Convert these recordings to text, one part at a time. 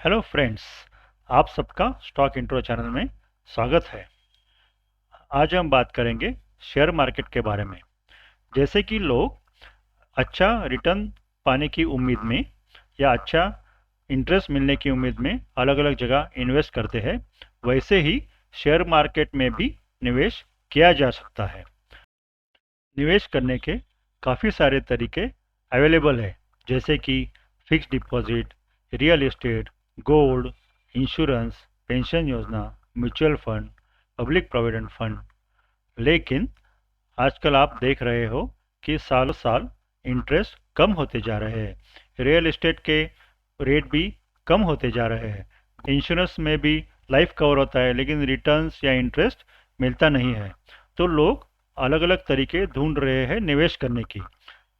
Hello friends, आप सबका stock intro channel में स्वागत है। आज हम बात करेंगे शेयर मार्केट के बारे में। जैसे कि लोग अच्छा रिटर्न पाने की उम्मीद में या अच्छा इंटरेस्ट मिलने की उम्मीद में अलग अलग जगह इन्वेस्ट करते हैं, वैसे ही शेयर मार्केट में भी निवेश किया जा सकता है। निवेश करने के काफ़ी सारे तरीके अवेलेबल है, जैसे कि fix deposit, real estate, gold, insurance, pension योजना, mutual fund, public provident fund. लेकिन आजकल आप देख रहे हो कि सालों साल इंटरेस्ट कम होते जा रहे हैं। रियल एस्टेट के रेट भी कम होते जा रहे हैं। इंश्योरेंस में भी लाइफ कवर होता है, लेकिन रिटर्न्स या इंटरेस्ट मिलता नहीं है। तो लोग अलग अलग तरीके ढूंढ रहे हैं निवेश करने की।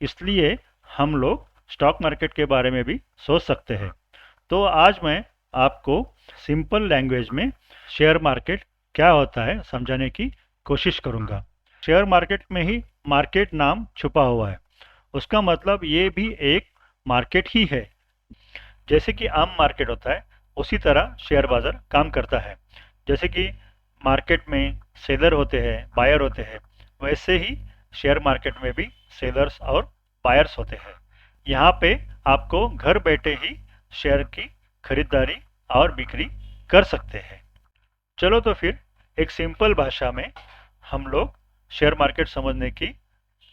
इसलिए हम लोग स्टॉक मार्केट के बारे में भी सोच सकते हैं। तो आज मैं आपको सिंपल लैंग्वेज में शेयर मार्केट क्या होता है समझाने की कोशिश करूंगा। शेयर मार्केट में ही मार्केट नाम छुपा हुआ है। उसका मतलब ये भी एक मार्केट ही है। जैसे कि आम मार्केट होता है, उसी तरह शेयर बाजार काम करता है। जैसे कि मार्केट में सेलर होते हैं, बायर होते हैं, वैसे ही शेयर मार्केट में भी सेलर्स और बायर्स होते हैं। यहाँ पे आपको घर बैठे ही शेयर की खरीदारी और बिक्री कर सकते हैं। चलो तो फिर एक सिंपल भाषा में हम लोग शेयर मार्केट समझने की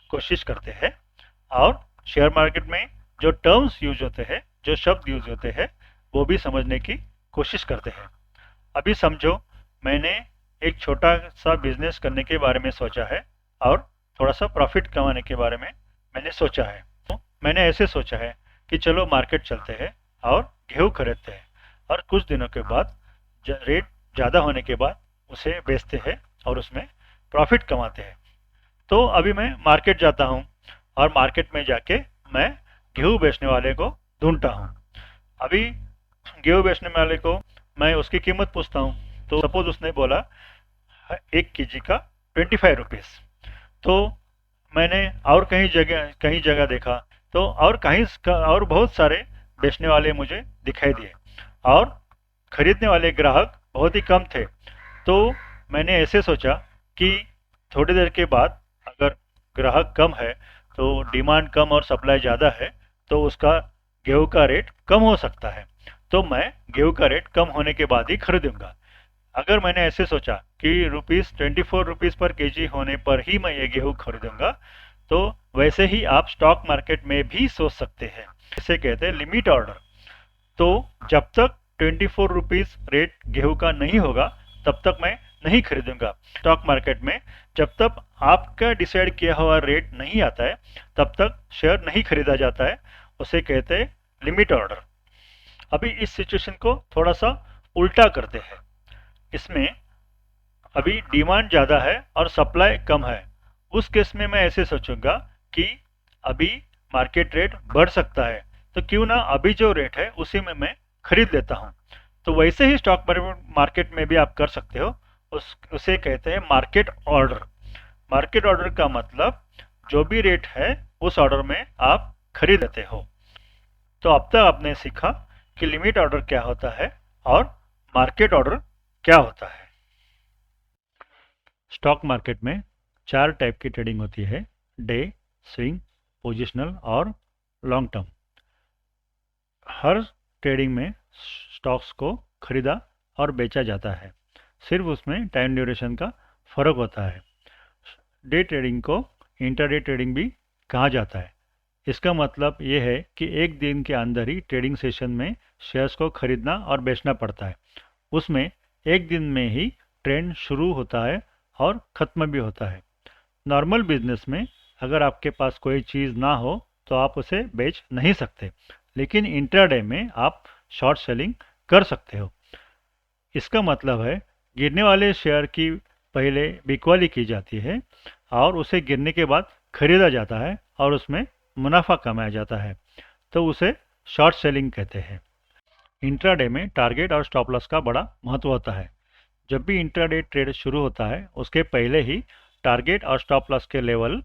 कोशिश करते हैं और शेयर मार्केट में जो टर्म्स यूज होते हैं, जो शब्द यूज होते हैं, वो भी समझने की कोशिश करते हैं। अभी समझो, मैंने एक छोटा सा बिजनेस करने के बारे में सोचा है और थोड़ा सा प्रॉफिट कमाने के बारे में मैंने सोचा है। तो मैंने ऐसे सोचा है कि चलो मार्केट चलते हैं और गेहूँ खरीदते हैं, और कुछ दिनों के बाद रेट ज़्यादा होने के बाद उसे बेचते हैं और उसमें प्रॉफिट कमाते हैं। तो अभी मैं मार्केट जाता हूँ और मार्केट में जाके मैं गेहूँ बेचने वाले को ढूंढता हूँ। अभी गेहूँ बेचने वाले को मैं उसकी कीमत पूछता हूँ। तो सपोज उसने बोला 1 kg का 25 रुपीज़। तो मैंने और कहीं जगह देखा, तो और बहुत सारे बेचने वाले मुझे दिखाई दिए और खरीदने वाले ग्राहक बहुत ही कम थे। तो मैंने ऐसे सोचा कि थोड़ी देर के बाद अगर ग्राहक कम है तो डिमांड कम और सप्लाई ज़्यादा है, तो उसका गेहूं का रेट कम हो सकता है। तो मैं गेहूं का रेट कम होने के बाद ही खरीदूंगा। अगर मैंने ऐसे सोचा कि ₹24 पर केजी होने पर ही मैं ये गेहूं खरीदूंगा, तो वैसे ही आप स्टॉक मार्केट में भी सोच सकते हैं। इसे कहते हैं लिमिट ऑर्डर। तो जब तक ₹24 रेट गेहूं का नहीं होगा, तब तक मैं नहीं खरीदूंगा स्टॉक मार्केट में। जब तक आपका डिसाइड किया हुआ रेट नहीं आता है, तब तक शेयर नहीं खरीदा जाता है। उसे कहते हैं लिमिट ऑर्डर। अभी इस सिचुएशन को थोड़ा सा उल्टा करते हैं। इसमें अभी डिमांड ज़्यादा है और सप्लाई कम है। उस केस में मैं ऐसे सोचूंगा कि अभी मार्केट रेट बढ़ सकता है, तो क्यों ना अभी जो रेट है उसी में मैं खरीद लेता हूँ। तो वैसे ही स्टॉक मार्केट में भी आप कर सकते हो। उसे कहते हैं मार्केट ऑर्डर। मार्केट ऑर्डर का मतलब जो भी रेट है उस ऑर्डर में आप खरीद लेते हो। तो अब तक आपने सीखा कि लिमिट ऑर्डर क्या होता है और मार्केट ऑर्डर क्या होता है। स्टॉक मार्केट में 4 टाइप की ट्रेडिंग होती है: डे, स्विंग, पोजिशनल और लॉन्ग टर्म। हर ट्रेडिंग में स्टॉक्स को खरीदा और बेचा जाता है, सिर्फ उसमें टाइम ड्यूरेशन का फर्क होता है। डे ट्रेडिंग को इंट्राडे ट्रेडिंग भी कहा जाता है। इसका मतलब ये है कि एक दिन के अंदर ही ट्रेडिंग सेशन में शेयर्स को खरीदना और बेचना पड़ता है। उसमें एक दिन में ही ट्रेंड शुरू होता है और ख़त्म भी होता है। नॉर्मल बिजनेस में अगर आपके पास कोई चीज़ ना हो तो आप उसे बेच नहीं सकते, लेकिन इंट्राडे में आप शॉर्ट सेलिंग कर सकते हो। इसका मतलब है गिरने वाले शेयर की पहले बिकवाली की जाती है और उसे गिरने के बाद खरीदा जाता है और उसमें मुनाफा कमाया जाता है, तो उसे शॉर्ट सेलिंग कहते हैं। इंट्राडे में टारगेट और स्टॉप लॉस का बड़ा महत्व होता है। जब भी इंट्राडे ट्रेड शुरू होता है, उसके पहले ही टारगेट और स्टॉप लॉस के लेवल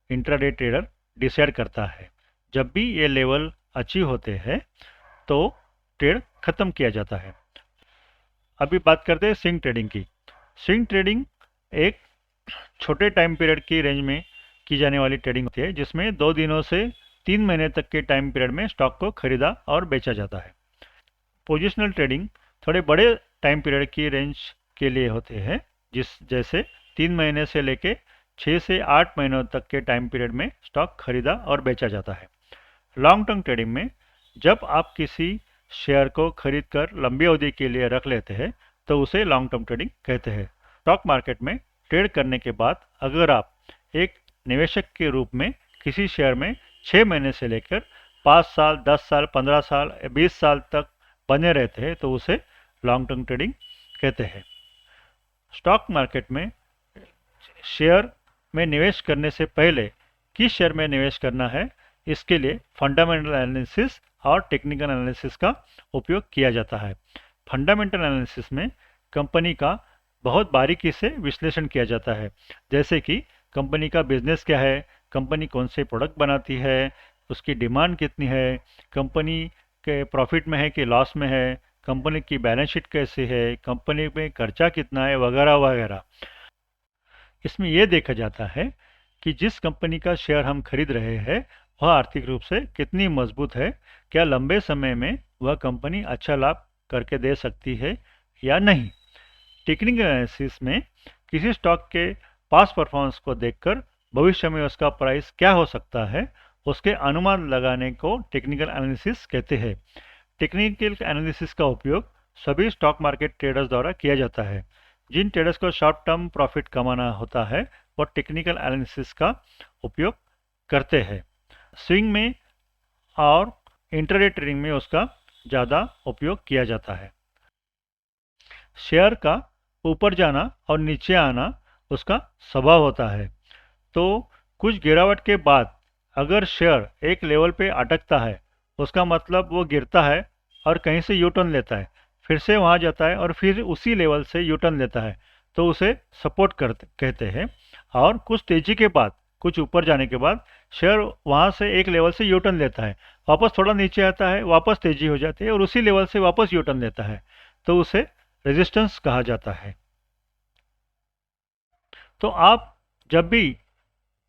इंट्राडे ट्रेडर डिसाइड करता है। जब भी ये लेवल अचीव होते हैं, तो ट्रेड खत्म किया जाता है। अभी बात करते हैं स्विंग ट्रेडिंग की। स्विंग ट्रेडिंग एक छोटे टाइम पीरियड की रेंज में की जाने वाली ट्रेडिंग होती है, जिसमें 2 दिनों से 3 महीने तक के टाइम पीरियड में स्टॉक को खरीदा और बेचा जाता है। पोजिशनल ट्रेडिंग थोड़े बड़े टाइम पीरियड की रेंज के लिए होते हैं, जैसे 3 महीने से लेके 6 से 8 महीनों तक के टाइम पीरियड में स्टॉक खरीदा और बेचा जाता है। लॉन्ग टर्म ट्रेडिंग में जब आप किसी शेयर को खरीद कर लंबी अवधि के लिए रख लेते हैं तो उसे लॉन्ग टर्म ट्रेडिंग कहते हैं। स्टॉक मार्केट में ट्रेड करने के बाद अगर आप एक निवेशक के रूप में किसी शेयर में 6 महीने से लेकर 5 साल, 10 साल, 15 साल, 20 साल तक बने रहते हैं तो उसे लॉन्ग टर्म ट्रेडिंग कहते हैं। स्टॉक मार्केट में शेयर में निवेश करने से पहले किस शेयर में निवेश करना है, इसके लिए फंडामेंटल एनालिसिस और टेक्निकल एनालिसिस का उपयोग किया जाता है। फंडामेंटल एनालिसिस में कंपनी का बहुत बारीकी से विश्लेषण किया जाता है, जैसे कि कंपनी का बिजनेस क्या है, कंपनी कौन से प्रोडक्ट बनाती है, उसकी डिमांड कितनी है, कंपनी के प्रॉफिट में है कि लॉस में है, कंपनी की बैलेंस शीट कैसी है, कंपनी में खर्चा कितना है, वगैरह वगैरह। इसमें यह देखा जाता है कि जिस कंपनी का शेयर हम खरीद रहे हैं वह आर्थिक रूप से कितनी मजबूत है, क्या लंबे समय में वह कंपनी अच्छा लाभ करके दे सकती है या नहीं। टेक्निकल एनालिसिस में किसी स्टॉक के पास परफॉर्मेंस को देखकर भविष्य में उसका प्राइस क्या हो सकता है, उसके अनुमान लगाने को टेक्निकल एनालिसिस कहते हैं। टेक्निकल एनालिसिस का उपयोग सभी स्टॉक मार्केट ट्रेडर्स द्वारा किया जाता है। जिन ट्रेडर्स को शॉर्ट टर्म प्रॉफिट कमाना होता है वो टेक्निकल एनालिसिस का उपयोग करते हैं। स्विंग में और इंट्राडे ट्रेडिंग में उसका ज़्यादा उपयोग किया जाता है। शेयर का ऊपर जाना और नीचे आना उसका स्वभाव होता है, तो कुछ गिरावट के बाद अगर शेयर एक लेवल पे अटकता है उसका मतलब वो गिरता है और कहीं से यू टर्न लेता है, फिर से वहाँ जाता है और फिर उसी लेवल से यू टर्न लेता है, तो उसे सपोर्ट कहते हैं। और कुछ तेज़ी के बाद, कुछ ऊपर जाने के बाद शेयर वहाँ से एक लेवल से यू टर्न लेता है, वापस थोड़ा नीचे आता है, वापस तेज़ी हो जाती है और उसी लेवल से वापस यू टर्न लेता है, तो उसे रेजिस्टेंस कहा जाता है। तो आप जब भी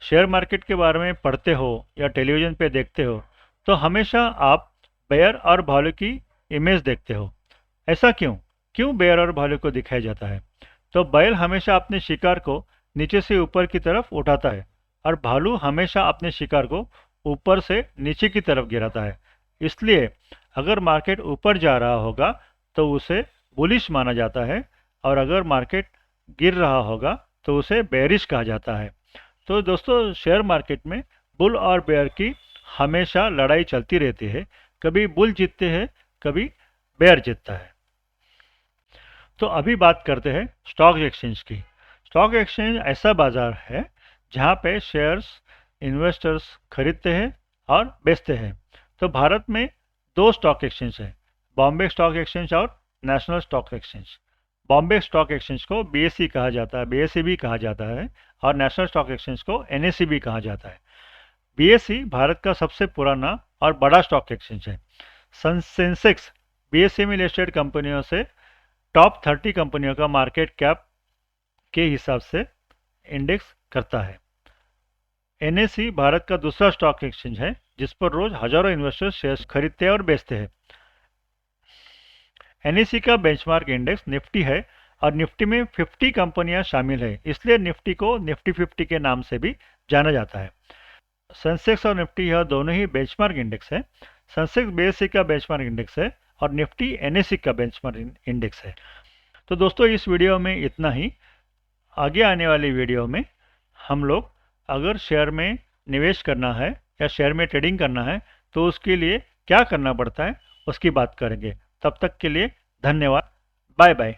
शेयर मार्केट के बारे में पढ़ते हो या टेलीविज़न पे देखते हो तो हमेशा आप बेयर और भालू की इमेज देखते हो। ऐसा क्यों बेयर और भालू को दिखाया जाता है? तो बैल हमेशा अपने शिकार को नीचे से ऊपर की तरफ उठाता है और भालू हमेशा अपने शिकार को ऊपर से नीचे की तरफ गिराता है। इसलिए अगर मार्केट ऊपर जा रहा होगा तो उसे बुलिश माना जाता है और अगर मार्केट गिर रहा होगा तो उसे बेरिश कहा जाता है। तो दोस्तों, शेयर मार्केट में बुल और बेयर की हमेशा लड़ाई चलती रहती है। कभी बुल जीतते हैं, कभी बेयर जीतता है। तो अभी बात करते हैं स्टॉक एक्सचेंज की। स्टॉक एक्सचेंज ऐसा बाजार है जहां पे शेयर्स इन्वेस्टर्स खरीदते हैं और बेचते हैं। तो भारत में 2 स्टॉक एक्सचेंज है, बॉम्बे स्टॉक एक्सचेंज और national stock exchange. Bombay stock exchange को बीएसई कहा जाता है, बीएसई भी कहा जाता है, और नेशनल स्टॉक एक्सचेंज को एनएसई भी कहा जाता है। बीएसई भारत का सबसे पुराना और बड़ा स्टॉक एक्सचेंज है। सेंसेक्स बीएसई में लिस्टेड कंपनियों से टॉप 30 कंपनियों का मार्केट कैप के हिसाब से इंडेक्स करता है। एनएसई भारत का दूसरा स्टॉक एक्सचेंज है जिस पर रोज हजारों इन्वेस्टर्स शेयर्स खरीदते हैं और बेचते हैं। एनएसई का बेंचमार्क इंडेक्स निफ्टी है और निफ्टी में 50 कंपनियां शामिल है, इसलिए निफ्टी को निफ्टी 50 के नाम से भी जाना जाता है। सेंसेक्स और निफ्टी यह दोनों ही बेंचमार्क इंडेक्स है। सेंसेक्स बीएसई का बेंचमार्क इंडेक्स है और निफ्टी एनएसई का बेंचमार्क इंडेक्स है। तो दोस्तों, इस वीडियो में इतना ही। आगे आने वाली वीडियो में हम लोग अगर शेयर में निवेश करना है या शेयर में ट्रेडिंग करना है तो उसके लिए क्या करना पड़ता है उसकी बात करेंगे। तब तक के लिए धन्यवाद। Bye bye.